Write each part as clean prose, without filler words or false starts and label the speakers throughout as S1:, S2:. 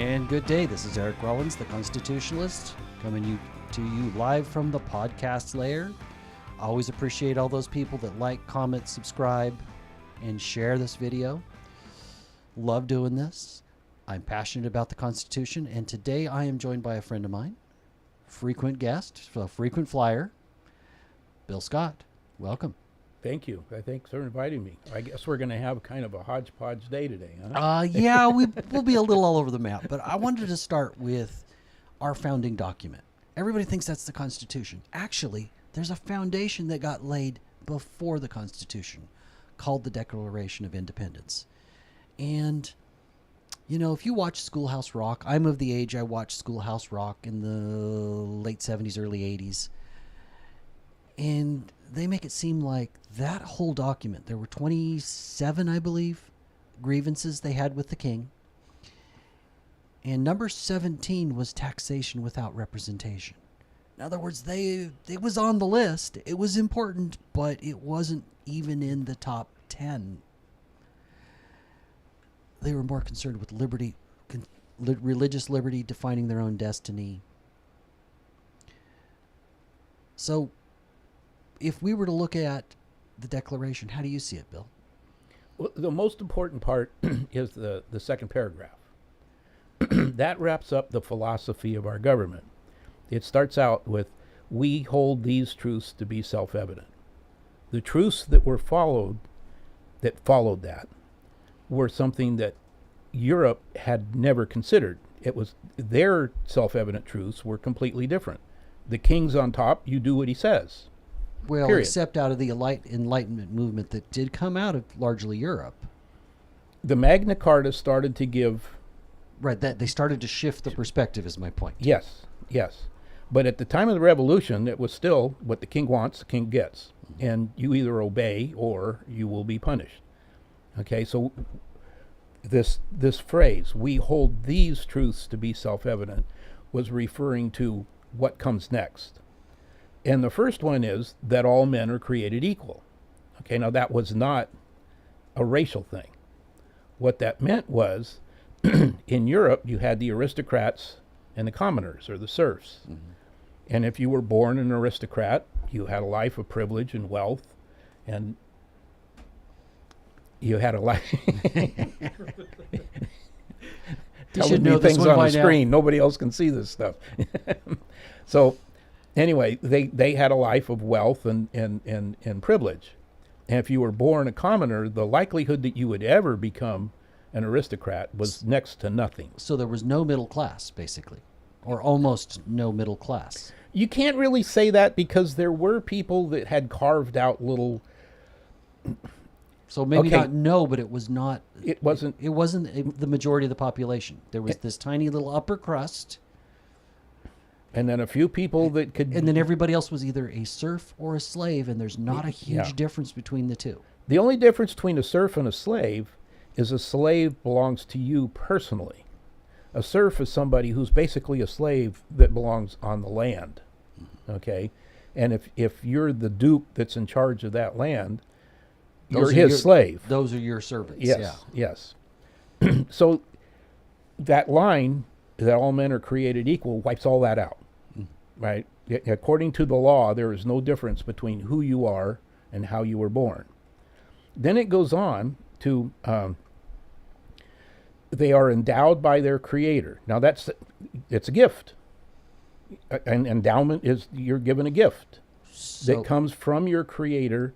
S1: And good day. This is Eric Rollins, the Constitutionalist, coming to you live from the podcast layer. Always appreciate all those people that like, comment, subscribe, and share this video. Love doing this. I'm passionate about the Constitution, and today I am joined by a friend of mine, frequent guest, a frequent flyer, Bill Scott. Welcome.
S2: Thank you. Thanks for inviting me. I guess we're going to have kind of a hodgepodge day today, huh?
S1: Yeah, we'll be a little all over the map, but I wanted to start with our founding document. Everybody thinks that's the Constitution. Actually, there's a foundation that got laid before the Constitution called the Declaration of Independence. And, you know, if you watch Schoolhouse Rock, I'm of the age I watched Schoolhouse Rock in the late 70s, early 80s. And they make it seem like that whole document, there were 27, I believe, grievances they had with the king. And number 17 was taxation without representation. In other words, it was on the list. It was important, but it wasn't even in the top 10. They were more concerned with liberty, religious liberty, defining their own destiny. So, if we were to look at the Declaration, how do you see it, Bill?
S2: Well, the most important part is the second paragraph. That wraps up the philosophy of our government. It starts out with, we hold these truths to be self-evident. The truths that followed that were something that Europe had never considered. It was their self-evident truths were completely different. The king's on top, you do what he says.
S1: Well,
S2: period.
S1: Except out of the Enlightenment movement that did come out of largely Europe.
S2: The Magna Carta started to give...
S1: Right, that they started to shift the perspective is my point.
S2: Yes. But at the time of the Revolution, it was still what the king wants, the king gets. Mm-hmm. And you either obey or you will be punished. Okay, so this phrase, we hold these truths to be self-evident, was referring to what comes next. And the first one is that all men are created equal. Okay, now that was not a racial thing. What that meant was, in Europe, you had the aristocrats and the commoners, or the serfs. Mm-hmm. And if you were born an aristocrat, you had a life of privilege and wealth, and you had a life... Telling me things on the screen. Nobody else can see this stuff. So... Anyway, they had a life of wealth and privilege. And if you were born a commoner, the likelihood that you would ever become an aristocrat was next to nothing.
S1: So there was no middle class, basically, or almost no middle class.
S2: You can't really say that because there were people that had carved out little...
S1: So maybe not no, but it was not...
S2: It wasn't
S1: the majority of the population. There was this tiny little upper crust...
S2: And then a few people that could...
S1: And then everybody else was either a serf or a slave, and there's not a huge difference between the two.
S2: The only difference between a serf and a slave is a slave belongs to you personally. A serf is somebody who's basically a slave that belongs on the land, okay? And if you're the duke that's in charge of that land, you're his slave.
S1: Those are your servants,
S2: Yes. So that line, that all men are created equal, wipes all that out. Right? According to the law, there is no difference between who you are and how you were born. Then it goes on to, they are endowed by their Creator. Now it's a gift. An endowment is you're given a gift that comes from your Creator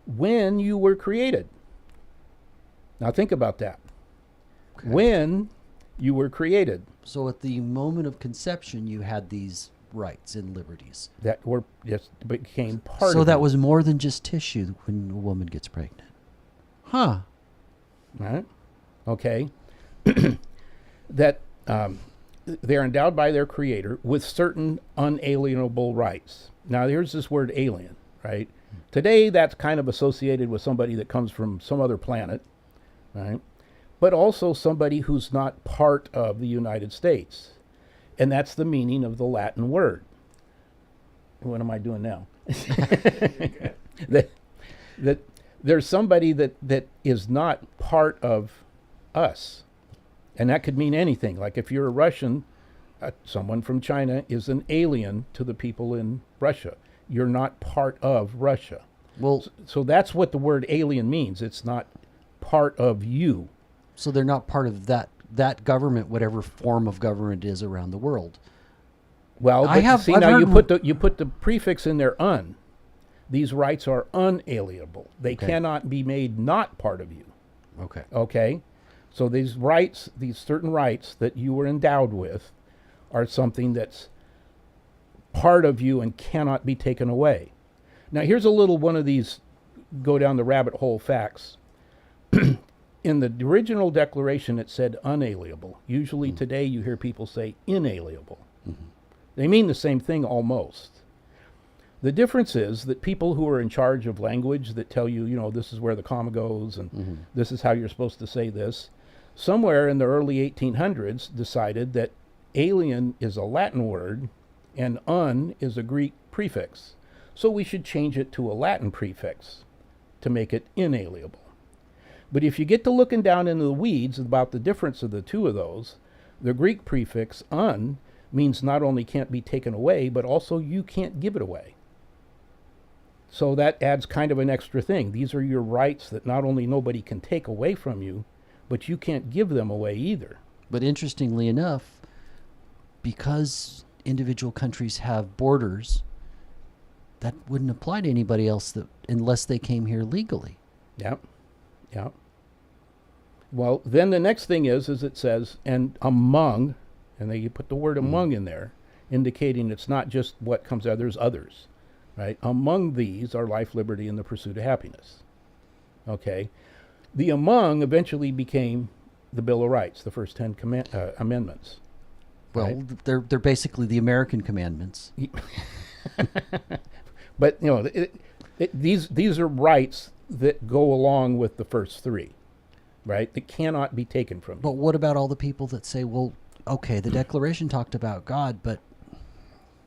S2: when you were created. Now think about that. Okay. When you were created.
S1: So at the moment of conception, you had these rights and liberties
S2: that became part of
S1: So that was more than just tissue when a woman gets pregnant. Huh.
S2: Right. Okay. That they're endowed by their Creator with certain unalienable rights. Now here's this word alien, right? Today that's kind of associated with somebody that comes from some other planet, right? But also somebody who's not part of the United States. And that's the meaning of the Latin word. What am I doing now? that there's somebody that is not part of us. And that could mean anything. Like if you're a Russian, someone from China is an alien to the people in Russia. You're not part of Russia.
S1: Well,
S2: So that's what the word alien means. It's not part of you.
S1: so they're not part of that government, whatever form of government is around the world.
S2: Well,
S1: I've
S2: now you
S1: heard
S2: put the prefix in there, un. These rights are unalienable. They
S1: Okay.
S2: cannot be made not part of you.
S1: Okay.
S2: Okay? So these rights, these certain rights that you were endowed with, are something that's part of you and cannot be taken away. Now, here's a little one of these go down the rabbit hole facts. In the original Declaration, it said unalienable. Usually today you hear people say inalienable. They mean the same thing almost. The difference is that people who are in charge of language that tell you, this is where the comma goes and this is how you're supposed to say this, somewhere in the early 1800s decided that alien is a Latin word and un is a Greek prefix. So we should change it to a Latin prefix to make it inalienable. But if you get to looking down into the weeds about the difference of the two of those, the Greek prefix un means not only can't be taken away, but also you can't give it away. So that adds kind of an extra thing. These are your rights that not only nobody can take away from you, but you can't give them away either.
S1: But interestingly enough, because individual countries have borders, that wouldn't apply to anybody else unless they came here legally.
S2: Yep. Yep. Well, then the next thing is it says, and among, and then you put the word among in there, indicating it's not just what comes out, there's others, right? Among these are life, liberty, and the pursuit of happiness. Okay? The among eventually became the Bill of Rights, the first 10 amendments.
S1: Well,
S2: right?
S1: they're basically the American commandments.
S2: But, these are rights that go along with the first three, right? That cannot be taken from you.
S1: But what about all the people that say, well, okay, the Declaration talked about God, but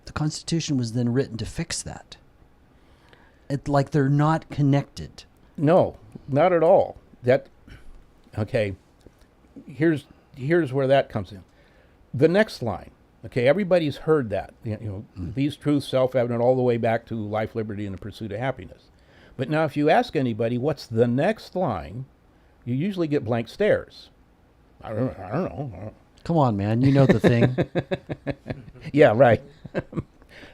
S1: the Constitution was then written to fix that? Like they're not connected.
S2: No, not at all. Okay, here's where that comes in. The next line, okay, everybody's heard that. These truths self-evident all the way back to life, liberty, and the pursuit of happiness. But now if you ask anybody, what's the next line, you usually get blank stares. I don't know.
S1: Come on, man, you know the thing.
S2: Yeah, right.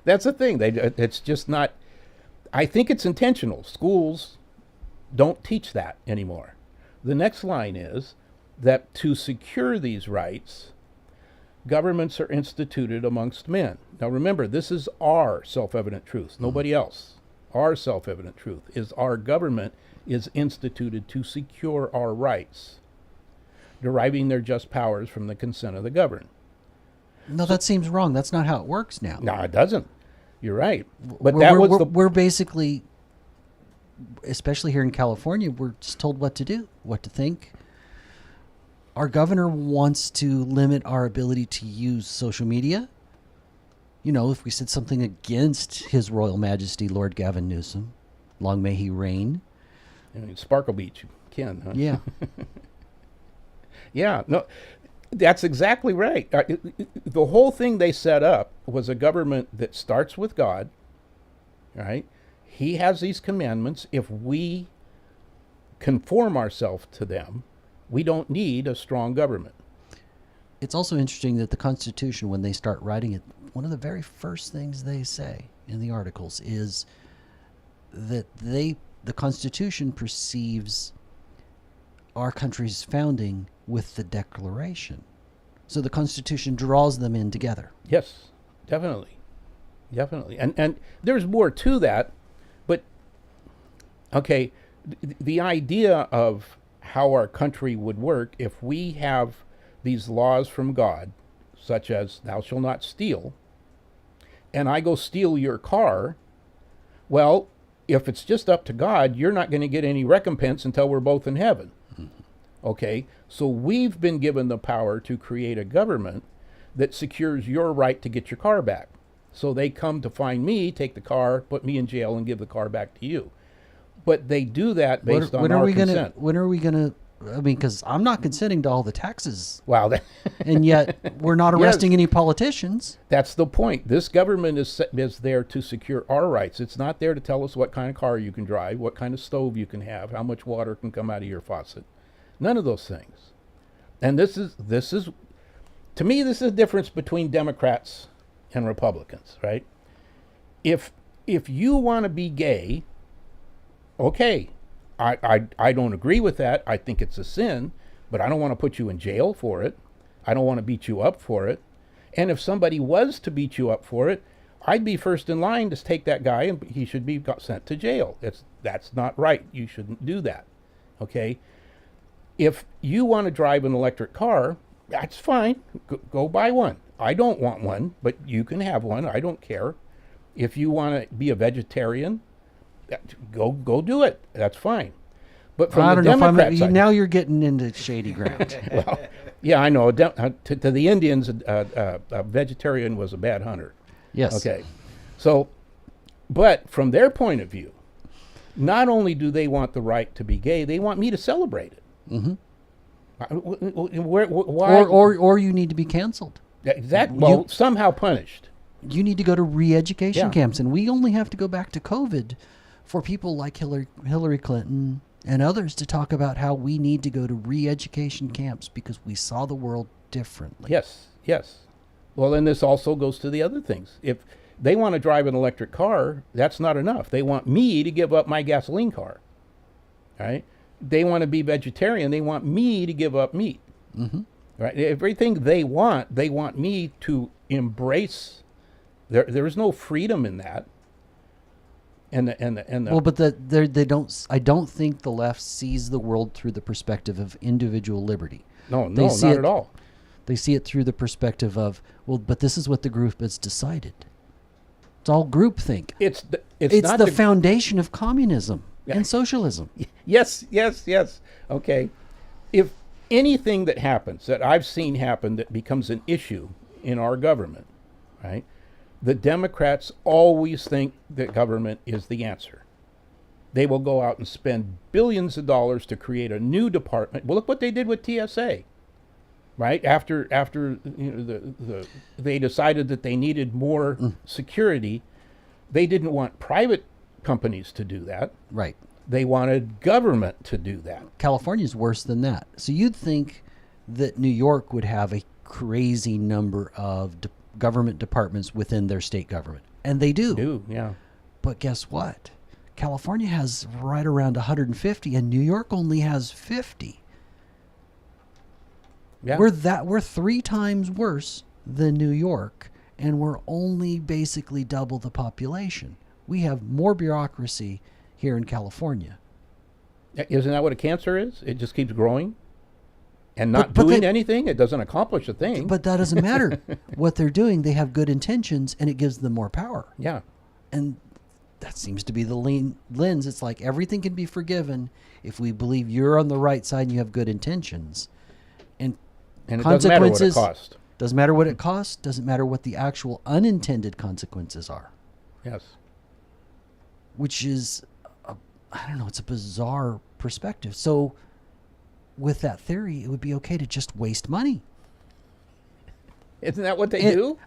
S2: That's the thing. It's just not. I think it's intentional. Schools don't teach that anymore. The next line is that to secure these rights, governments are instituted amongst men. Now remember, this is our self-evident truth, nobody else. Our self-evident truth is our government is instituted to secure our rights, deriving their just powers from the consent of the governed.
S1: No, that seems wrong. That's not how it works now.
S2: No, it doesn't. You're right. But
S1: We're basically, especially here in California, we're just told what to do, what to think. Our governor wants to limit our ability to use social media. If we said something against His Royal Majesty, Lord Gavin Newsom, long may he reign.
S2: Sparkle Beach, you can, huh?
S1: Yeah.
S2: Yeah, no, that's exactly right. The whole thing they set up was a government that starts with God, right? He has these commandments. If we conform ourselves to them, we don't need a strong government.
S1: It's also interesting that the Constitution, when they start writing it, one of the very first things they say in the articles is that the Constitution perceives our country's founding with the Declaration. So the Constitution draws them in together.
S2: Yes, definitely. And there's more to that, but, okay, the idea of how our country would work if we have these laws from God, such as thou shalt not steal, and I go steal your car, well, if it's just up to God, you're not going to get any recompense until we're both in heaven. Okay, so we've been given the power to create a government that secures your right to get your car back. So they come to find me, take the car, put me in jail, and give the car back to you. But they do that based on our consent.
S1: When are we going to I mean, because I'm not consenting to all the taxes,
S2: Wow,
S1: and yet we're not
S2: Yes.
S1: arresting any politicians.
S2: that's the point. This government is there to secure our rights. It's not there to tell us what kind of car you can drive, what kind of stove you can have, how much water can come out of your faucet. None of those things. And this is to me, this is the difference between Democrats and Republicans, right? If you want to be gay, okay, I don't agree with that. I think it's a sin, but I don't want to put you in jail for it. I don't want to beat you up for it. And if somebody was to beat you up for it, I'd be first in line to take that guy and he should be sent to jail. That's not right. You shouldn't do that. Okay? If you want to drive an electric car, that's fine. Go buy one. I don't want one, but you can have one. I don't care. If you want to be a vegetarian, go do it. That's fine. But from
S1: I
S2: the
S1: don't know
S2: Democrat
S1: if
S2: side,
S1: now you're getting into shady ground.
S2: well, yeah, I know. To the Indians, a vegetarian was a bad hunter.
S1: Yes.
S2: Okay. So, but from their point of view, not only do they want the right to be gay, they want me to celebrate it.
S1: Mm-hmm.
S2: Why?
S1: Or you need to be canceled.
S2: Exactly. Well, somehow punished.
S1: You need to go to re-education
S2: Yeah.
S1: camps, and we only have to go back to COVID for people like Hillary Clinton and others to talk about how we need to go to re-education camps because we saw the world differently.
S2: Yes. Well, then this also goes to the other things. If they want to drive an electric car, that's not enough. They want me to give up my gasoline car. Right? They want to be vegetarian. They want me to give up meat.
S1: Mm-hmm.
S2: Right? Everything they want me to embrace. There is no freedom in that.
S1: Well, but they don't. I don't think the left sees the world through the perspective of individual liberty.
S2: No,
S1: They see
S2: not
S1: it-
S2: at all.
S1: They see it through the perspective of, well, but this is what the group has decided. It's all groupthink.
S2: It's
S1: It's
S2: not
S1: the foundation of communism
S2: Yeah.
S1: and socialism.
S2: Yes. Okay. If anything that happens that I've seen happen that becomes an issue in our government, right? The Democrats always think that government is the answer. They will go out and spend billions of dollars to create a new department. Well, look what they did with TSA, right? After they decided that they needed more security, they didn't want private companies to do that.
S1: Right.
S2: They wanted government to do that.
S1: California's worse than that. So you'd think that New York would have a crazy number of government departments within their state government. And they do.
S2: Yeah.
S1: But guess what? California has right around 150 and New York only has 50.
S2: Yeah.
S1: We're 3 times worse than New York, and we're only basically double the population. We have more bureaucracy here in California.
S2: Isn't that what a cancer is? It just keeps growing and not
S1: But
S2: doing
S1: they-
S2: anything. It doesn't accomplish a thing.
S1: But that doesn't matter. What they're doing, they have good intentions, and it gives them more power.
S2: yeah.
S1: And that seems to be the lens. It's like everything can be forgiven if we believe you're on the right side and you have good intentions. And
S2: And it doesn't matter what it
S1: consequences
S2: costs.
S1: doesn't matter what it costs. Doesn't matter what the actual unintended consequences are.
S2: Yes.
S1: Which is, I don't know, it's a bizarre perspective. So with that theory, it would be okay to just waste money.
S2: Isn't that what they
S1: It-
S2: do?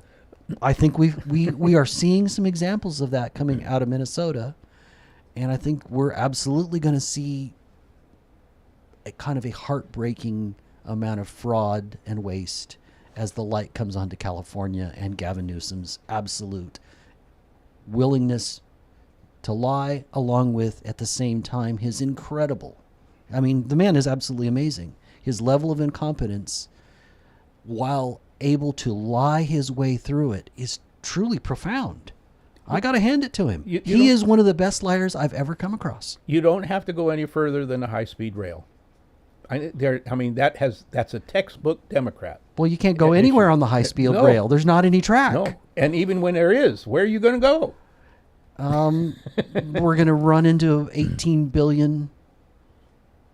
S1: I think we are seeing some examples of that coming out of Minnesota. And I think we're absolutely going to see a kind of a heartbreaking amount of fraud and waste as the light comes onto California and Gavin Newsom's absolute willingness to lie, along with, at the same time, his incredible, I mean, the man is absolutely amazing. His level of incompetence, while able to lie his way through it, is truly profound. I got to hand it to him.
S2: You
S1: He
S2: don't-
S1: is one of the best liars I've ever come across.
S2: You don't have to go any further than a high-speed rail. That's a textbook Democrat.
S1: Well, you can't go
S2: Yeah,
S1: anywhere
S2: issue.
S1: on the high-speed
S2: No.
S1: rail. There's not any track.
S2: No. And even when there is, where are you going to go?
S1: We're going to run into 18 billion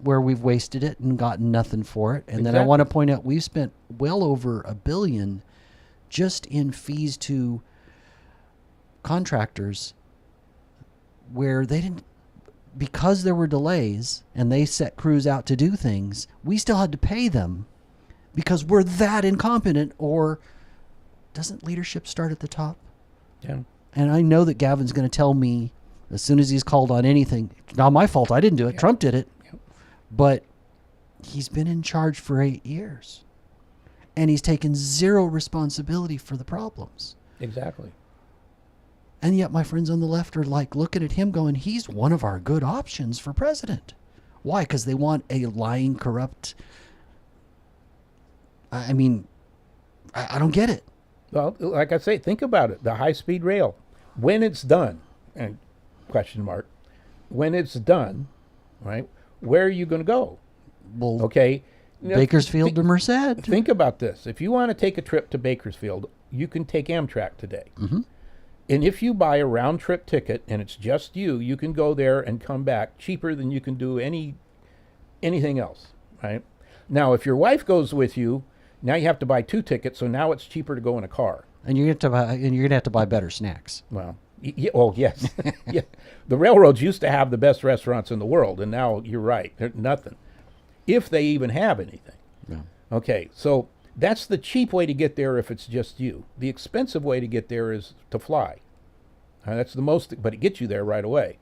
S1: where we've wasted it and gotten nothing for it. And then I
S2: Exactly.
S1: want to point out we've spent well over $1 billion just in fees to contractors where they didn't because there were delays and they set crews out to do things, we still had to pay them because we're that incompetent. Or doesn't leadership start at the top?
S2: Yeah.
S1: And I know that Gavin's going to tell me as soon as he's called on anything, not my fault, I didn't do it, Trump did it. But he's been in charge for 8 years. And he's taken zero responsibility for the problems.
S2: Exactly.
S1: And yet my friends on the left are like looking at him going, he's one of our good options for president. Why? Because they want a lying, corrupt... I mean, I don't get it.
S2: Well, like I say, think about it. The high-speed rail, when it's done, and question mark, when it's done, right, where are you going to go?
S1: Well,
S2: Okay.
S1: Bakersfield to Merced.
S2: Think about this. If you want to take a trip to Bakersfield, you can take Amtrak today.
S1: Mm-hmm.
S2: And if you buy a round-trip ticket and it's just you, you can go there and come back cheaper than you can do anything else, right? Now, if your wife goes with you, now you have to buy 2 tickets, so now it's cheaper to go in a car.
S1: And you're gonna have to buy better snacks.
S2: Well, oh, yes. Yeah. The railroads used to have the best restaurants in the world, and now you're right, they're nothing. If they even have anything.
S1: Yeah.
S2: Okay, so that's the cheap way to get there if it's just you. The expensive way to get there is to fly. That's the most, but it gets you there right away.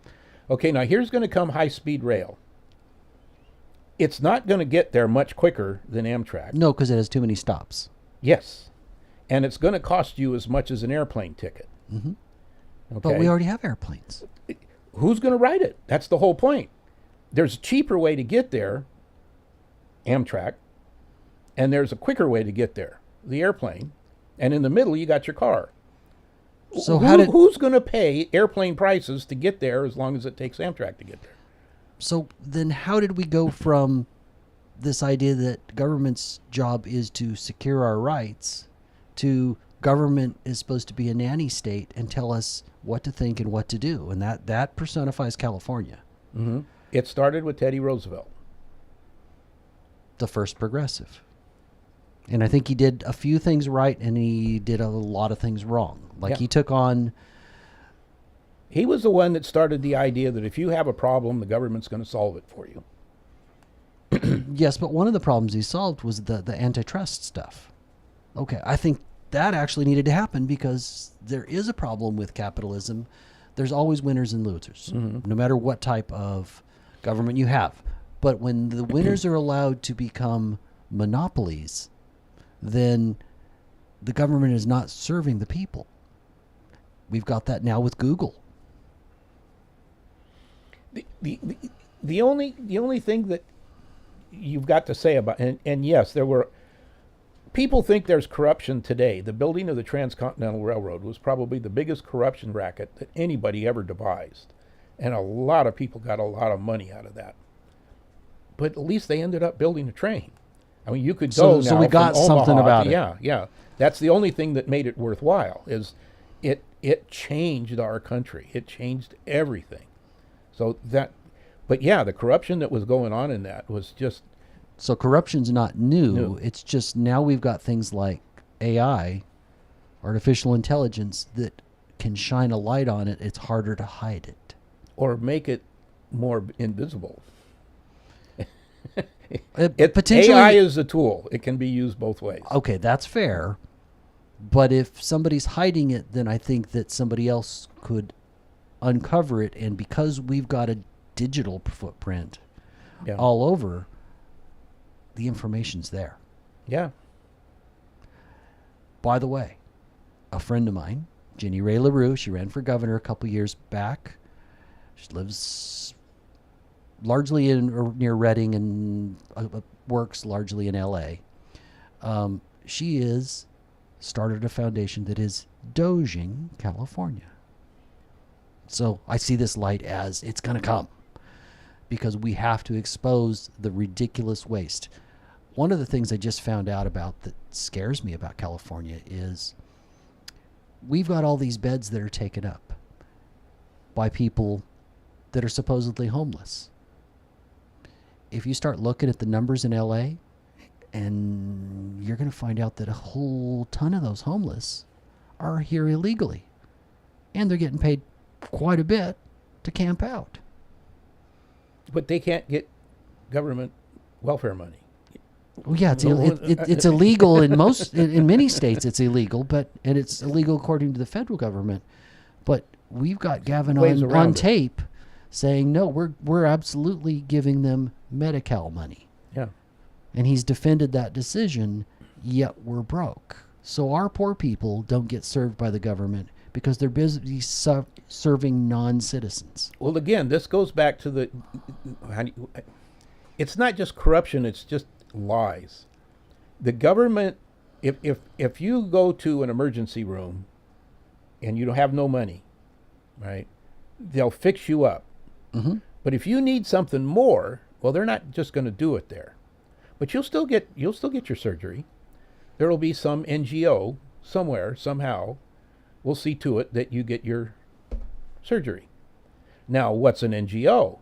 S2: Okay, now here's going to come high-speed rail. It's not going to get there much quicker than Amtrak.
S1: No, because it has too many stops.
S2: Yes. And it's going to cost you as much as an airplane ticket.
S1: Mm-hmm.
S2: Okay.
S1: But we already have airplanes.
S2: Who's going to ride it? That's the whole point. There's a cheaper way to get there, Amtrak, and there's a quicker way to get there, the airplane, and in the middle you got your car.
S1: So
S2: who's going to pay airplane prices to get there as long as it takes Amtrak to get there?
S1: So then how did we go from this idea that government's job is to secure our rights to government is supposed to be a nanny state and tell us what to think and what to do? And that personifies California.
S2: Mm-hmm. It started with Teddy Roosevelt.
S1: The first progressive. And I think he did a few things right and he did a lot of things wrong. Like he took on...
S2: He was the one that started the idea that if you have a problem, the government's going to solve it for you.
S1: Yes, but one of the problems he solved was the antitrust stuff. Okay, I think that actually needed to happen because there is a problem with capitalism. There's always winners and losers, no matter what type of government you have. But when the winners are allowed to become monopolies, then the government is not serving the people. We've got that now with Google.
S2: The only thing that you've got to say about, and yes, there were, people think there's corruption today. The building of the Transcontinental Railroad was probably the biggest corruption racket that anybody ever devised. And a lot of people got a lot of money out of that. But at least they ended up building a train. I mean, you could go now
S1: so we got
S2: from
S1: something
S2: Omaha
S1: about
S2: to,
S1: it.
S2: Yeah. That's the only thing that made it worthwhile, is it changed our country. It changed everything. So that, but yeah, the corruption that was going on in that was just...
S1: So corruption's not new. It's just now we've got things like AI, artificial intelligence, that can shine a light on it. It's harder to hide it.
S2: Or make it more invisible.
S1: Potentially,
S2: AI is a tool. It can be used both ways.
S1: Okay, that's fair. But if somebody's hiding it, then I think that somebody else could uncover it. And because we've got a digital footprint all over, the information's there.
S2: Yeah.
S1: By the way, a friend of mine, Jenny Ray LaRue, she ran for governor a couple years back. She lives largely in or near Reading and works largely in L.A. She started a foundation that is Doging California. So I see this light as it's going to come because we have to expose the ridiculous waste. One of the things I just found out about that scares me about California is we've got all these beds that are taken up by people that are supposedly homeless. If you start looking at the numbers in LA, and you're going to find out that a whole ton of those homeless are here illegally. And they're getting paid quite a bit to camp out.
S2: But they can't get government welfare money.
S1: Well, yeah, it's illegal in many states. It's illegal, and it's illegal according to the federal government. But we've got Gavin on tape saying no, we're absolutely giving them Medi-Cal money.
S2: Yeah,
S1: and he's defended that decision. Yet we're broke, so our poor people don't get served by the government because they're busy serving non-citizens.
S2: Well, again, this goes back to it's not just corruption; it's just lies. The government, if you go to an emergency room and you don't have no money, right, they'll fix you up.
S1: Mm-hmm.
S2: But if you need something more, well, they're not just going to do it there. But you'll still get your surgery. There will be some NGO somewhere, somehow, will see to it that you get your surgery. Now, what's an NGO?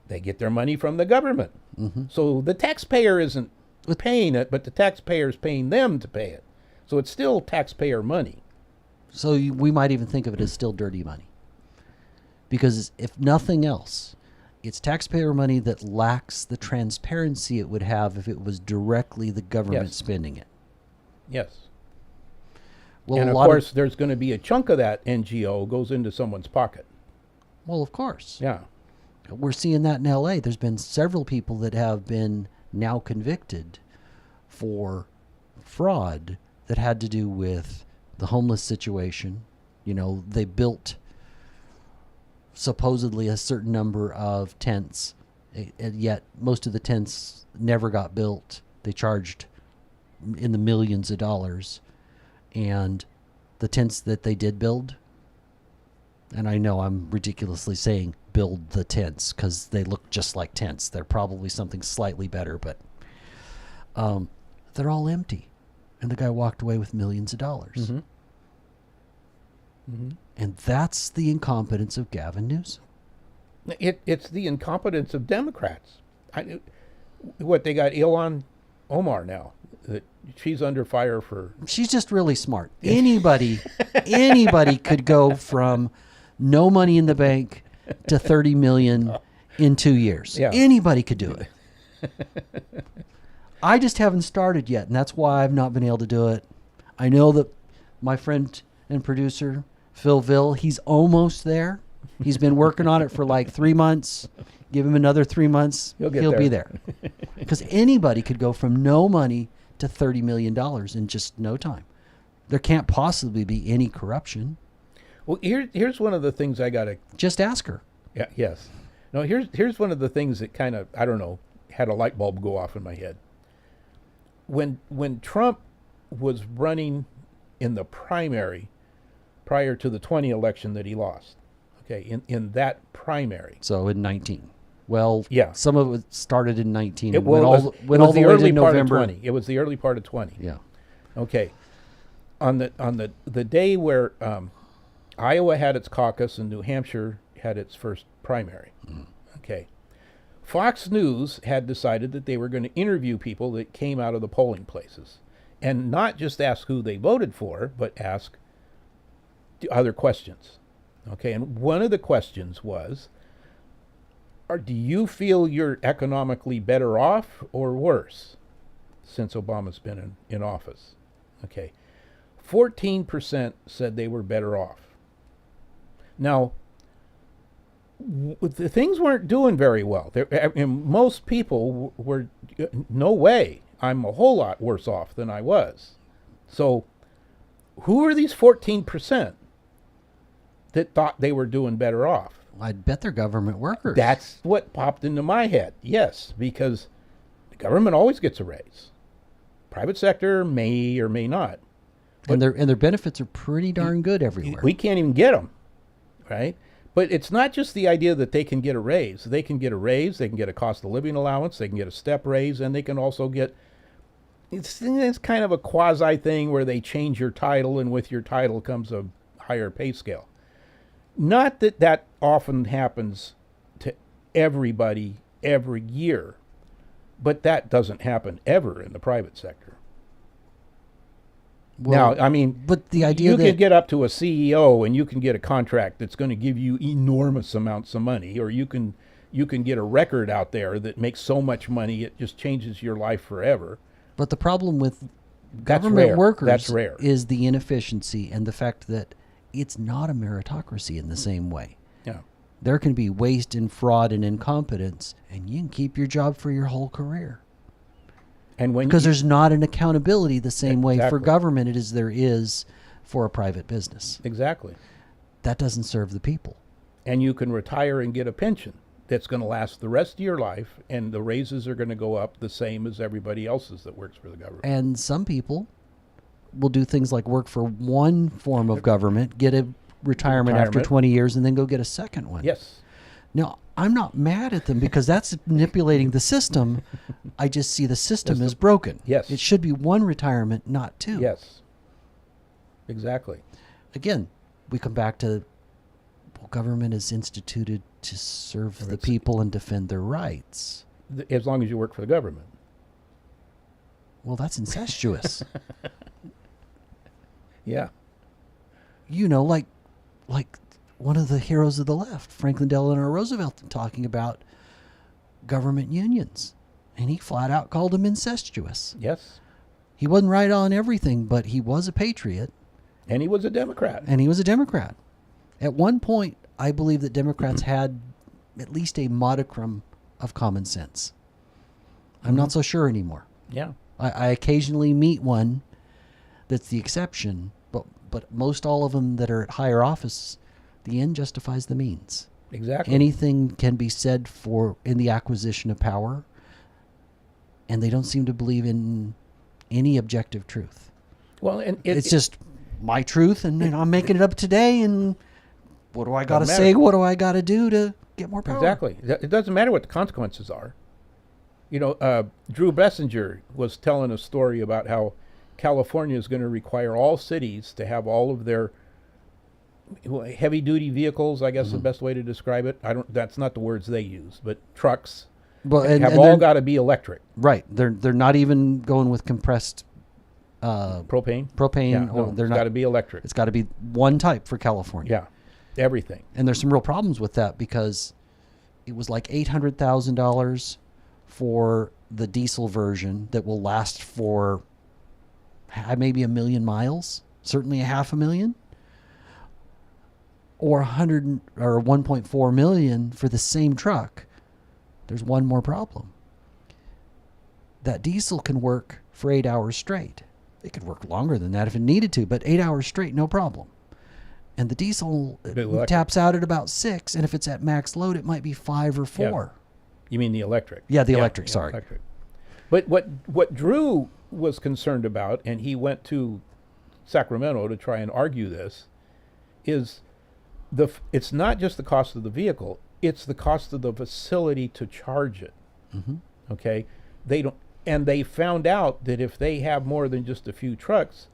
S2: They get their money from the government.
S1: Mm-hmm.
S2: So the taxpayer isn't paying it, but the taxpayer is paying them to pay it. So it's still taxpayer money.
S1: So we might even think of it as still dirty money. Because if nothing else, it's taxpayer money that lacks the transparency it would have if it was directly the government spending it.
S2: Yes.
S1: Well,
S2: and of course, there's going to be a chunk of that NGO goes into someone's pocket.
S1: Well, of course.
S2: Yeah.
S1: We're seeing that in L.A. There's been several people that have been now convicted for fraud that had to do with the homeless situation. You know, they built supposedly a certain number of tents, and yet most of the tents never got built. They charged in the millions of dollars, and the tents that they did build, and I know I'm ridiculously saying build the tents because they look just like tents. They're probably something slightly better, but they're all empty, and the guy walked away with millions of dollars.
S2: Mm-hmm. Mm-hmm.
S1: And that's the incompetence of Gavin Newsom.
S2: It's the incompetence of Democrats. They got Ilhan Omar now. She's under fire for...
S1: She's just really smart. Anybody could go from no money in the bank to 30 million in 2 years.
S2: Yeah.
S1: Anybody could do it. I just haven't started yet, and that's why I've not been able to do it. I know that my friend and producer, Phil Ville, he's almost there. He's been working on it for like 3 months. Give him another 3 months, he'll be there. Because anybody could go from no money to $30 million in just no time. There can't possibly be any corruption.
S2: Well, here's one of the things I got to...
S1: Just ask her.
S2: Yeah, yes. No, here's one of the things that kind of, I don't know, had a light bulb go off in my head. When Trump was running in the primary prior to the 20 election that he lost, okay, in that primary.
S1: So in 19. Well,
S2: yeah.
S1: Some of it started in 19.
S2: It
S1: went all the way to November.
S2: 20. It was the early part of 20.
S1: Yeah.
S2: Okay. On the day where Iowa had its caucus and New Hampshire had its first primary.
S1: Mm.
S2: Okay. Fox News had decided that they were going to interview people that came out of the polling places and not just ask who they voted for, but ask other questions. Okay. And one of the questions was, do you feel you're economically better off or worse since Obama's been in office? Okay. 14% said they were better off. Now, the things weren't doing very well. Most people were, no way, I'm a whole lot worse off than I was. So who are these 14% that thought they were doing better off?
S1: I'd bet they're government workers.
S2: That's what popped into my head. Yes, because the government always gets a raise. Private sector may or may not.
S1: And their benefits are pretty darn good everywhere.
S2: We can't even get them, right? But it's not just the idea that they can get a raise. They can get a raise, they can get a cost of living allowance, they can get a step raise, and they can also get, it's kind of a quasi thing where they change your title, and with your title comes a higher pay scale. Not that often happens to everybody every year, but that doesn't happen ever in the private sector.
S1: Well,
S2: now, I mean,
S1: but the idea
S2: you
S1: that
S2: can get up to a CEO and you can get a contract that's going to give you enormous amounts of money, or you can you can get a record out there that makes so much money it just changes your life forever.
S1: But the problem with
S2: That's
S1: government
S2: rare.
S1: workers
S2: That's rare.
S1: is the inefficiency and the fact that it's not a meritocracy in the same way.
S2: Yeah.
S1: There can be waste and fraud and incompetence, and you can keep your job for your whole career.
S2: And when
S1: Because there's not an accountability the same way for
S2: Exactly.
S1: government as there is for a private business.
S2: Exactly.
S1: That doesn't serve the people.
S2: And you can retire and get a pension that's going to last the rest of your life, and the raises are going to go up the same as everybody else's that works for the government.
S1: And some people will do things like work for one form of government, get a retirement after 20 years, and then go get a second one.
S2: Yes.
S1: Now, I'm not mad at them because that's manipulating the system. I just see the system as broken.
S2: Yes.
S1: It should be one retirement, not two.
S2: Yes. Exactly.
S1: Again, we come back to, well, government is instituted to serve the people and defend their rights.
S2: As long as you work for the government.
S1: Well, that's incestuous.
S2: Yeah.
S1: You know, like one of the heroes of the left, Franklin Delano Roosevelt, talking about government unions. And he flat out called them incestuous.
S2: Yes.
S1: He wasn't right on everything, but he was a patriot.
S2: And he was a Democrat.
S1: And he was a Democrat. At one point, I believe that Democrats had at least a modicum of common sense. I'm not so sure anymore.
S2: Yeah.
S1: I occasionally meet one that's the exception, but most all of them that are at higher office, the end justifies the means.
S2: Exactly.
S1: Anything can be said for in the acquisition of power, and they don't seem to believe in any objective truth.
S2: Well, and
S1: It's just my truth, and I'm making it up today, and what do I got to
S2: Doesn't
S1: say?
S2: matter.
S1: What do I got to do to get more power?
S2: Exactly. It doesn't matter what the consequences are. You know, Drew Bessinger was telling a story about how California is going to require all cities to have all of their heavy-duty vehicles, I guess is the best way to describe it. That's not the words they use, but trucks have all got to be electric.
S1: Right. They're not even going with compressed
S2: Propane?
S1: propane.
S2: Yeah,
S1: or
S2: no,
S1: they're
S2: it's
S1: not.
S2: got to be electric.
S1: It's got to be one type for California.
S2: Yeah, everything.
S1: And there's some real problems with that because it was like $800,000 for the diesel version that will last for maybe 1 million miles, certainly 500,000, or 100 or 1.4 million for the same truck. There's one more problem. That diesel can work for 8 hours straight. It could work longer than that if it needed to, but 8 hours straight, no problem. And the diesel taps out at about 6, and if it's at max load, it might be 5 or 4.
S2: Yeah. You mean the electric?
S1: Yeah, the electric, sorry.
S2: Electric. But what Drew was concerned about, and he went to Sacramento to try and argue this, is it's not just the cost of the vehicle, it's the cost of the facility to charge it.
S1: Mm-hmm.
S2: Okay? They found out that if they have more than just a few trucks,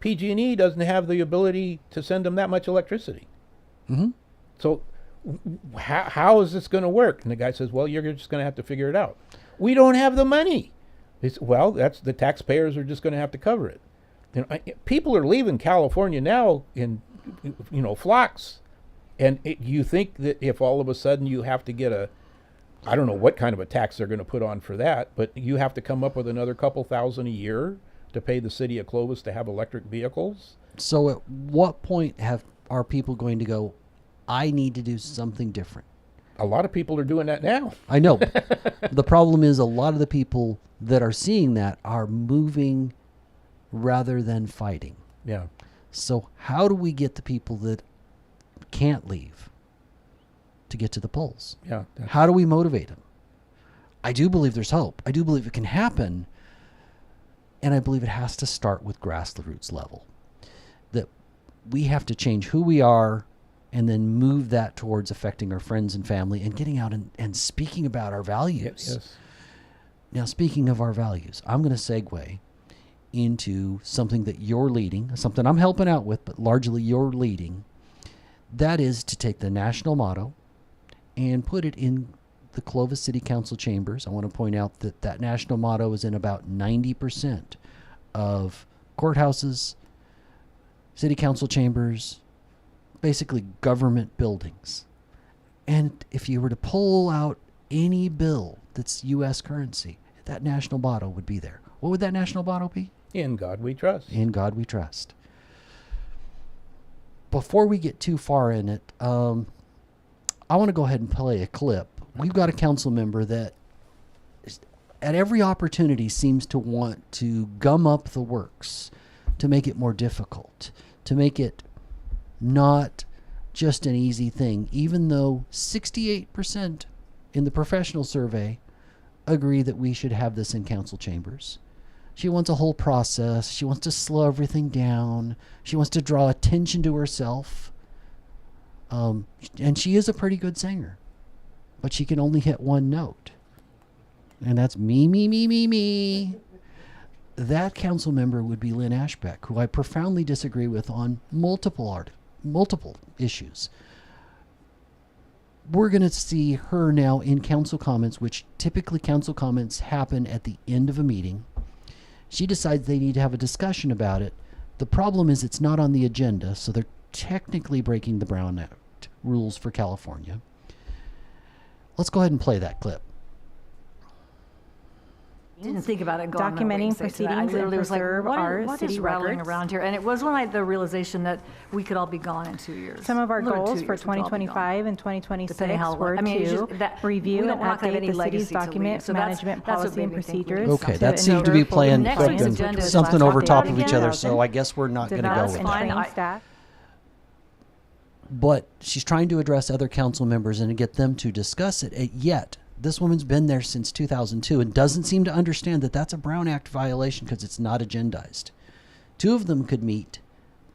S2: PG&E doesn't have the ability to send them that much electricity.
S1: Mm-hmm.
S2: So how is this going to work? And the guy says, well, you're just going to have to figure it out. We don't have the money. That's the taxpayers are just going to have to cover it. You know, people are leaving California now in flocks. And you think that if all of a sudden you have to get I don't know what kind of a tax they're going to put on for that, but you have to come up with another couple thousand a year to pay the city of Clovis to have electric vehicles?
S1: So at what point are people going to go, I need to do something different?
S2: A lot of people are doing that now.
S1: I know. The problem is a lot of the people that are seeing that are moving rather than fighting.
S2: Yeah.
S1: So how do we get the people that can't leave to get to the polls?
S2: Yeah.
S1: How do we motivate them? I do believe there's hope. I do believe it can happen. And I believe it has to start with grassroots level. That we have to change who we are and then move that towards affecting our friends and family and getting out and speaking about our values.
S2: Yes.
S1: Now, speaking of our values, I'm going to segue into something that you're leading, something I'm helping out with, but largely you're leading. That is to take the national motto and put it in the Clovis City Council chambers. I want to point out that national motto is in about 90% of courthouses, city council chambers, basically government buildings. And if you were to pull out any bill that's U.S. currency, that national motto would be there. What would that national motto be?
S2: In God we trust.
S1: In God we trust. Before we get too far in it, I want to go ahead and play a clip. We've got a council member that at every opportunity seems to want to gum up the works, to make it more difficult, to make it not just an easy thing, even though 68% in the professional survey agree that we should have this in council chambers. She wants a whole process. She wants to slow everything down. She wants to draw attention to herself. And she is a pretty good singer, but she can only hit one note. And that's me, me, me, me, me. That council member would be Lynn Ashbeck, who I profoundly disagree with on multiple issues. We're going to see her now in council comments, which typically council comments happen at the end of a meeting. She decides they need to have a discussion about it. The problem is it's not on the agenda, so they're technically breaking the Brown Act rules for California. Let's go ahead and play that clip.
S3: Didn't think about it.
S4: Documenting proceedings and preserve our
S3: what
S4: city
S3: is rattling
S4: records.
S3: around here? And it was when the realization that we could all be gone in 2 years.
S4: Some of our
S3: Literally
S4: goals
S3: 2
S4: for
S3: years, we could all be gone.
S4: 2025 and 2026
S3: Depending how-
S4: were
S3: I mean, it's
S4: to
S3: just that-
S4: review
S3: we
S4: and
S3: don't want to have
S4: update
S3: any
S4: the city's
S3: legacy to leave.
S4: document
S3: So that's
S4: management
S3: what
S4: policy
S3: made
S4: and
S3: me think we
S4: procedures.
S3: need
S1: Okay,
S3: to
S1: that seemed to be
S3: ensure
S1: playing
S3: next week's agenda is
S1: something
S3: last
S1: over
S3: update
S1: top of each
S3: again.
S1: other, so I guess we're not going to go
S4: Develop
S1: with
S4: and
S1: that.
S3: fine.
S4: train
S3: I-
S4: staff.
S1: But she's trying to address other council members and get them to discuss it. Yet, this woman's been there since 2002 and doesn't seem to understand that that's a Brown Act violation because it's not agendized. Two of them could meet,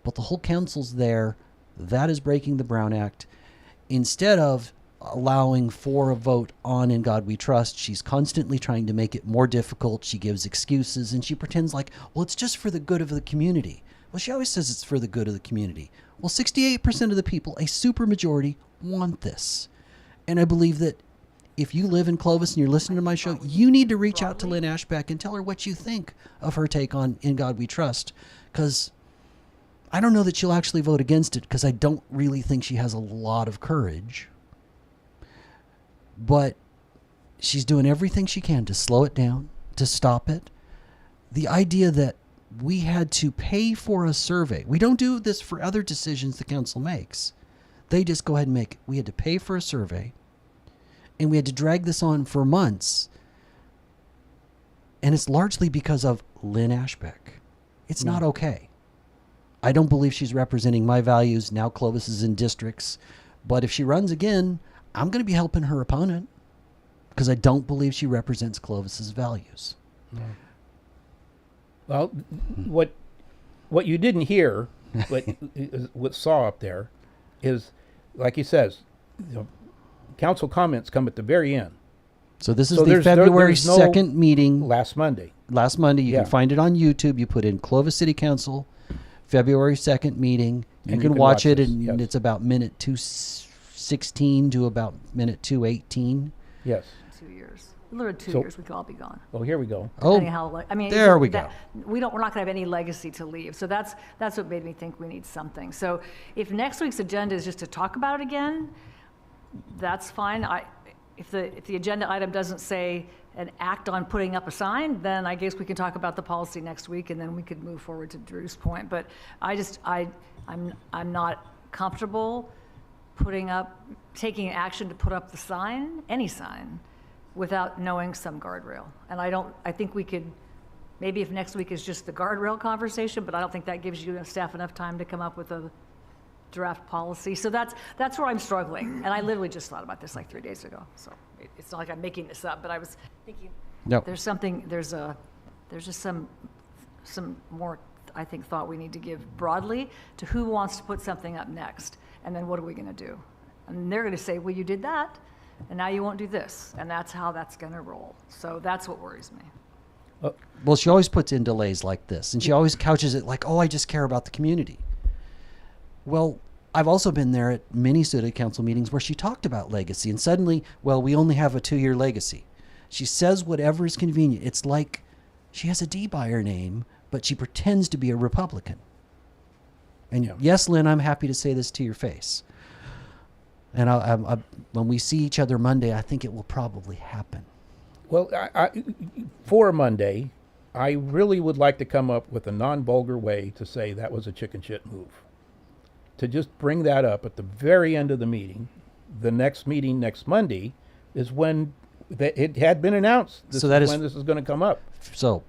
S1: but the whole council's there. That is breaking the Brown Act. Instead of allowing for a vote on In God We Trust, she's constantly trying to make it more difficult. She gives excuses and she pretends like, well, it's just for the good of the community. Well, she always says it's for the good of the community. Well, 68% of the people, a supermajority, want this. And I believe that if you live in Clovis and you're listening to my show, you need to reach out to Lynn Ashbeck and tell her what you think of her take on In God We Trust. Because I don't know that she'll actually vote against it because I don't really think she has a lot of courage. But she's doing everything she can to slow it down, to stop it. The idea that we had to pay for a survey. We don't do this for other decisions the council makes. They just go ahead and make it. We had to pay for a survey. And we had to drag this on for months. And it's largely because of Lynn Ashbeck. It's not okay. I don't believe she's representing my values. Now Clovis is in districts. But if she runs again, I'm going to be helping her opponent because I don't believe she represents Clovis's values.
S2: No. Well, what you didn't hear, but what saw up there, is like he says, council comments come at the very end.
S1: So this is
S2: So
S1: the
S2: there's
S1: February
S2: no
S1: 2nd meeting.
S2: Last Monday.
S1: Last Monday. You
S2: Yeah.
S1: can find it on YouTube. You put in Clovis City Council, February 2nd meeting. You
S2: And
S1: can watch it,
S2: this,
S1: and
S2: yes.
S1: it's about minute 216 to about minute 218.
S2: Yes.
S3: 2 years. Literally 2
S2: So-
S3: years, we could all be gone.
S2: Oh, here we go.
S1: Oh,
S3: Depending how, I mean,
S1: there we
S3: we're not going to have any legacy to leave. So that's what made me think we need something. So if next week's agenda is just to talk about it again, that's fine. If the agenda item doesn't say an act on putting up a sign, then I guess we can talk about the policy next week, and then we could move forward to Drew's point. But I'm not comfortable taking action to put up the sign, any sign, without knowing some guardrail. And I think we could, maybe if next week is just the guardrail conversation, but I don't think that gives you staff enough time to come up with a draft policy. So that's where I'm struggling. And I literally just thought about this like 3 days ago. So it's not like I'm making this up, but I was thinking
S1: No.
S3: there's just some more, I think, thought we need to give broadly to who wants to put something up next. And then what are we going to do? And they're going to say, well, you did that, and now you won't do this. And that's how that's going to roll. So that's what worries me.
S1: Well, she always puts in delays like this, and she always couches it like, oh, I just care about the community. Well, I've also been there at many city council meetings where she talked about legacy, and suddenly, well, we only have a 2-year legacy. She says whatever is convenient. It's like she has a D by her name, but she pretends to be a Republican. And
S2: Yeah.
S1: yes, Lynn, I'm happy to say this to your face. And when we see each other Monday, I think it will probably happen.
S2: Well, for Monday, I really would like to come up with a non-vulgar way to say that was a chicken shit move. To just bring that up at the very end of the meeting. The next meeting next Monday is when it had been announced. When this is going to come up.
S1: So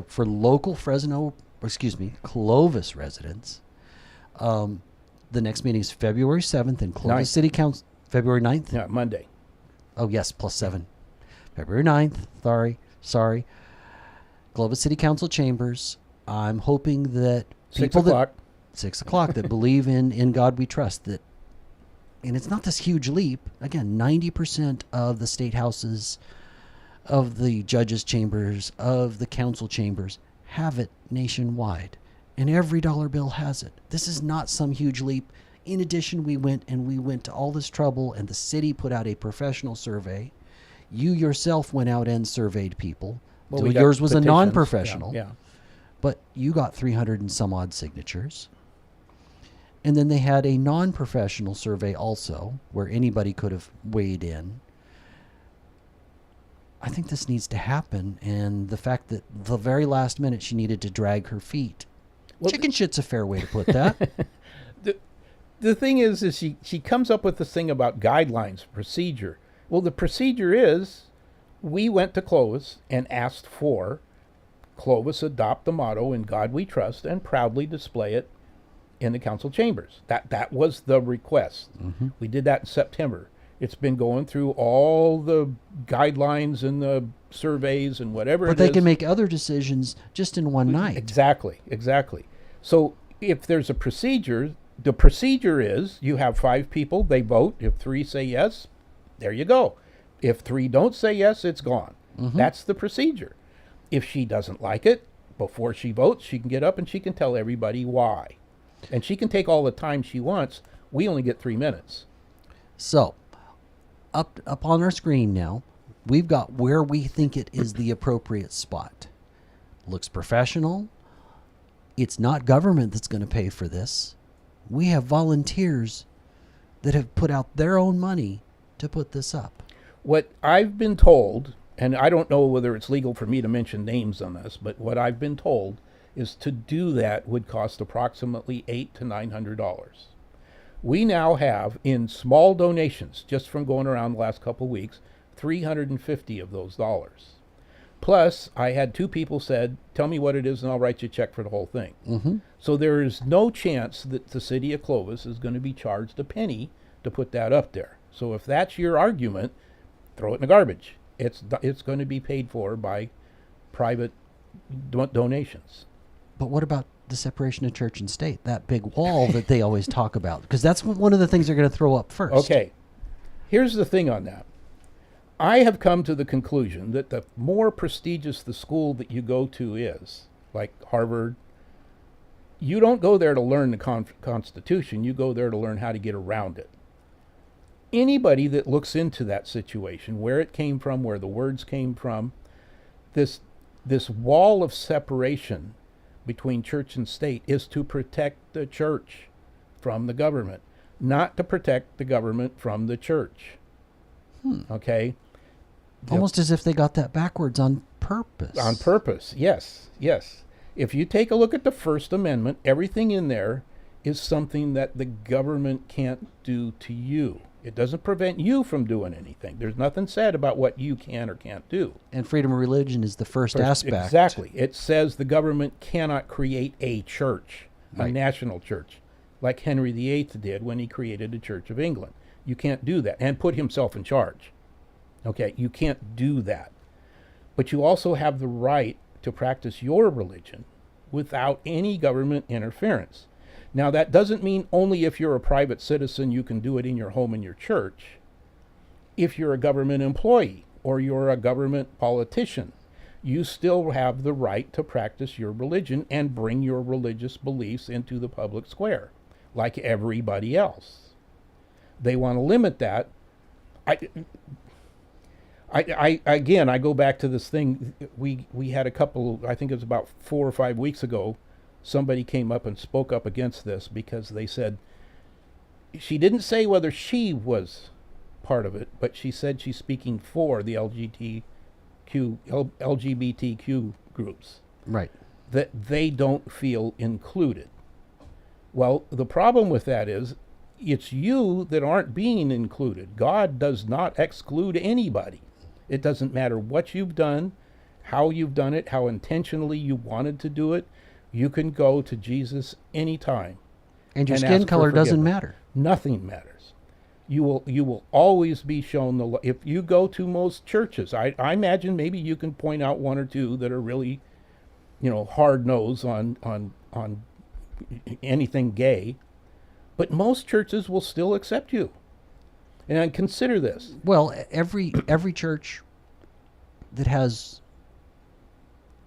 S1: for local Clovis residents, the next meeting is February 7th in Clovis City Council. February 9th?
S2: Yeah, Monday.
S1: Oh, yes, +7. February 9th. Sorry. Clovis City Council chambers. I'm hoping that
S2: 6 o'clock.
S1: 6 o'clock that believe in God we trust. And it's not this huge leap. Again, 90% of the state houses, of the judges' chambers, of the council chambers have it nationwide. And every dollar bill has it. This is not some huge leap. In addition, we went to all this trouble, and the city put out a professional survey. You yourself went out and surveyed people.
S2: Well,
S1: so yours was
S2: petitions.
S1: a non-professional.
S2: Yeah.
S1: But you got 300 and some odd signatures. And then they had a non-professional survey also, where anybody could have weighed in. I think this needs to happen. And the fact that the very last minute she needed to drag her feet. Well, chicken shit's a fair way to put that.
S2: The thing is she comes up with this thing about guidelines, procedure. Well, the procedure is we went to Clovis and asked for Clovis adopt the motto, "In God We Trust," and proudly display it in the council chambers. That was the request. Mm-hmm. We did that in September. It's been going through all the guidelines and the surveys and whatever
S1: but they can make other decisions just in one night.
S2: Exactly. So if there's a procedure, the procedure is you have 5 people, they vote. If 3 say yes, there you go. If 3 don't say yes, it's gone. Mm-hmm. That's the procedure. If she doesn't like it, before she votes, she can get up and she can tell everybody why. And she can take all the time she wants. We only get 3 minutes.
S1: So, up on our screen now, we've got where we think it is the appropriate spot. Looks professional. It's not government that's going to pay for this. We have volunteers that have put out their own money to put this up.
S2: What I've been told, and I don't know whether it's legal for me to mention names on this, but what I've been told is to do that would cost approximately $800 to $900. We now have, in small donations, just from going around the last couple of weeks, 350 of those dollars. Plus, I had 2 people said, tell me what it is and I'll write you a check for the whole thing. Mm-hmm. So there is no chance that the city of Clovis is going to be charged a penny to put that up there. So if that's your argument, throw it in the garbage. It's going to be paid for by private donations.
S1: But what about the separation of church and state, that big wall that they always talk about? Because that's one of the things they're going to throw up first.
S2: Okay. Here's the thing on that. I have come to the conclusion that the more prestigious the school that you go to is, like Harvard, you don't go there to learn the Constitution. You go there to learn how to get around it. Anybody that looks into that situation, where it came from, where the words came from, this wall of separation between church and state is to protect the church from the government, not to protect the government from the church. Okay?
S1: Almost as if they got that backwards on purpose.
S2: On purpose, yes. If you take a look at the First Amendment, everything in there is something that the government can't do to you. It doesn't prevent you from doing anything. There's nothing said about what you can or can't do.
S1: And freedom of religion is the first aspect.
S2: Exactly. It says the government cannot create a church, a national church, like Henry VIII did when he created the Church of England. You can't do that and put himself in charge. Okay, you can't do that. But you also have the right to practice your religion without any government interference. Now, that doesn't mean only if you're a private citizen you can do it in your home and your church. If you're a government employee or you're a government politician, you still have the right to practice your religion and bring your religious beliefs into the public square, like everybody else. They want to limit that. I go back to this thing. We had a couple, I think it was about 4 or 5 weeks ago, somebody came up and spoke up against this because they said, she didn't say whether she was part of it, but she said she's speaking for the LGBTQ groups.
S1: Right.
S2: That they don't feel included. Well, the problem with that is it's you that aren't being included. God does not exclude anybody. It doesn't matter what you've done, how you've done it, how intentionally you wanted to do it. You can go to Jesus anytime.
S1: And your skin color doesn't matter.
S2: Nothing matters. You will always be shown the love. If you go to most churches, I imagine maybe you can point out one or two that are really, hard nose on anything gay, but most churches will still accept you. And consider this.
S1: Well, every church that has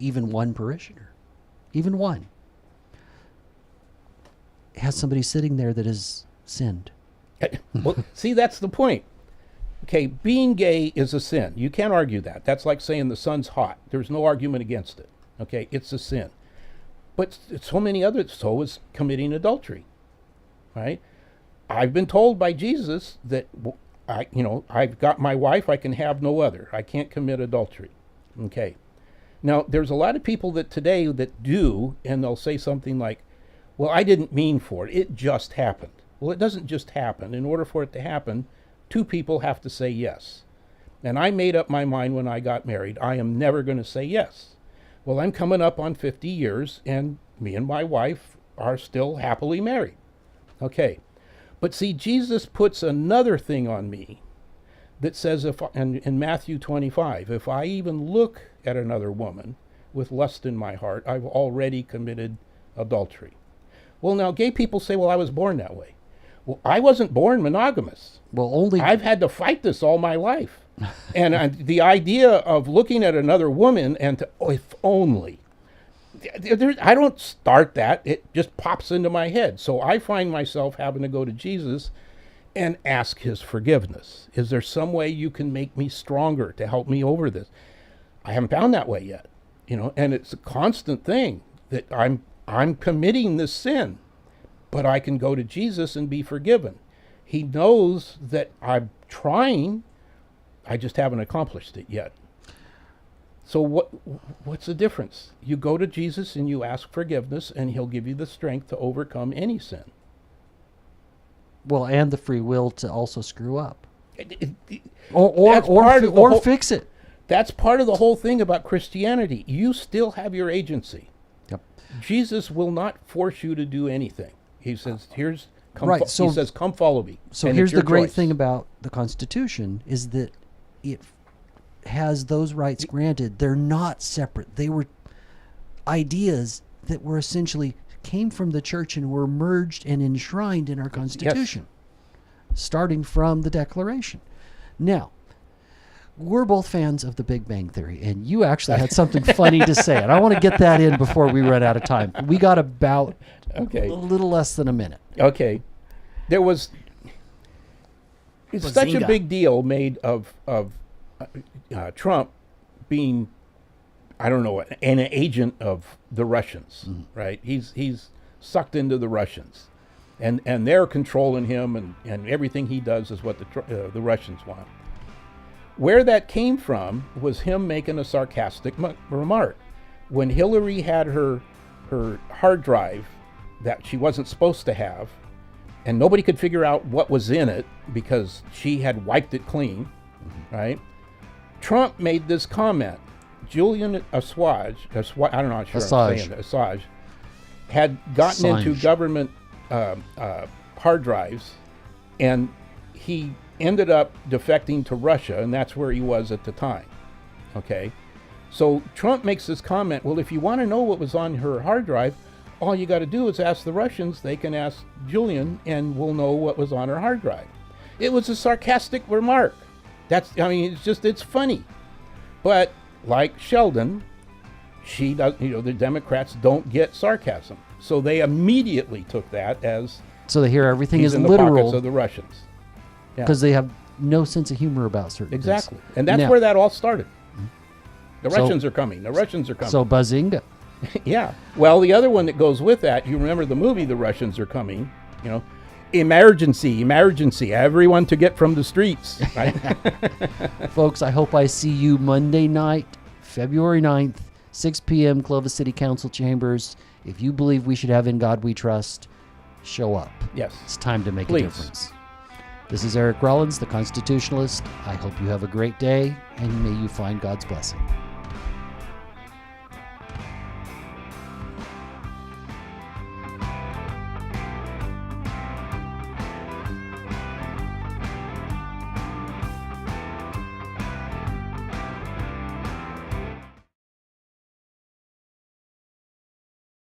S1: even one parishioner, even one, has somebody sitting there that has sinned.
S2: Well, see, that's the point. Okay, being gay is a sin. You can't argue that. That's like saying the sun's hot. There's no argument against it. Okay, it's a sin. But so many others, so is committing adultery, right? I've been told by Jesus that I've got my wife, I can have no other. I can't commit adultery. Okay. Now, there's a lot of people that today that do, and they'll say something like, well, I didn't mean for it. It just happened. Well, it doesn't just happen. In order for it to happen, two people have to say yes. And I made up my mind when I got married, I am never going to say yes. Well, I'm coming up on 50 years, and me and my wife are still happily married. Okay. But see, Jesus puts another thing on me that says, in Matthew 25, if I even look at another woman with lust in my heart, I've already committed adultery. Well, now, gay people say, well, I was born that way. Well, I wasn't born monogamous.
S1: Well,
S2: I've had to fight this all my life. And the idea of looking at another woman and if only, I don't start that. It just pops into my head. So I find myself having to go to Jesus and ask his forgiveness. Is there some way you can make me stronger to help me over this? I haven't found that way yet, and it's a constant thing that I'm committing this sin, but I can go to Jesus and be forgiven. He knows that I'm trying. I just haven't accomplished it yet. So what's the difference? You go to Jesus and you ask forgiveness, and he'll give you the strength to overcome any sin.
S1: Well, and the free will to also screw up.
S2: Or
S1: fix it.
S2: That's part of the whole thing about Christianity. You still have your agency.
S1: Yep.
S2: Jesus will not force you to do anything. He says, he says, come follow me.
S1: So here's the great thing about the Constitution is that it has those rights granted. They're not separate. They were ideas that were essentially came from the church and were merged and enshrined in our Constitution, starting from the Declaration. Now, we're both fans of the Big Bang Theory, and you actually had something funny to say, and I want to get that in before we run out of time. We got about a little less than a minute.
S2: Okay. There was such a big deal made of Trump being, I don't know, an agent of the Russians, right? He's sucked into the Russians, and they're controlling him, and everything he does is what the Russians want. Where that came from was him making a sarcastic remark. When Hillary had her hard drive that she wasn't supposed to have, and nobody could figure out what was in it because she had wiped it clean, right? Trump made this comment. Julian Assange, I don't know how I'm saying it, Assange, had gotten into government hard drives, and he ended up defecting to Russia, and that's where he was at the time. Okay? So Trump makes this comment, well, if you want to know what was on her hard drive, all you got to do is ask the Russians. They can ask Julian, and we'll know what was on her hard drive. It was a sarcastic remark. It's funny. But like Sheldon, she does, the Democrats don't get sarcasm. So they immediately took that as
S1: so they hear everything is
S2: in the
S1: literal
S2: pockets of the Russians.
S1: Because they have no sense of humor about certain
S2: exactly.
S1: things.
S2: And that's where that all started. The Russians are coming. The Russians are coming.
S1: So bazinga.
S2: Yeah. Well, the other one that goes with that, you remember the movie The Russians Are Coming, Emergency. Everyone to get from the streets. Right?
S1: Folks, I hope I see you Monday night, February 9th, 6 p.m., Clovis City Council Chambers. If you believe we should have In God We Trust, show up.
S2: Yes.
S1: It's time to make
S2: Please.
S1: a difference. This is Eric Rollins, the Constitutionalist. I hope you have a great day, and may you find God's blessing.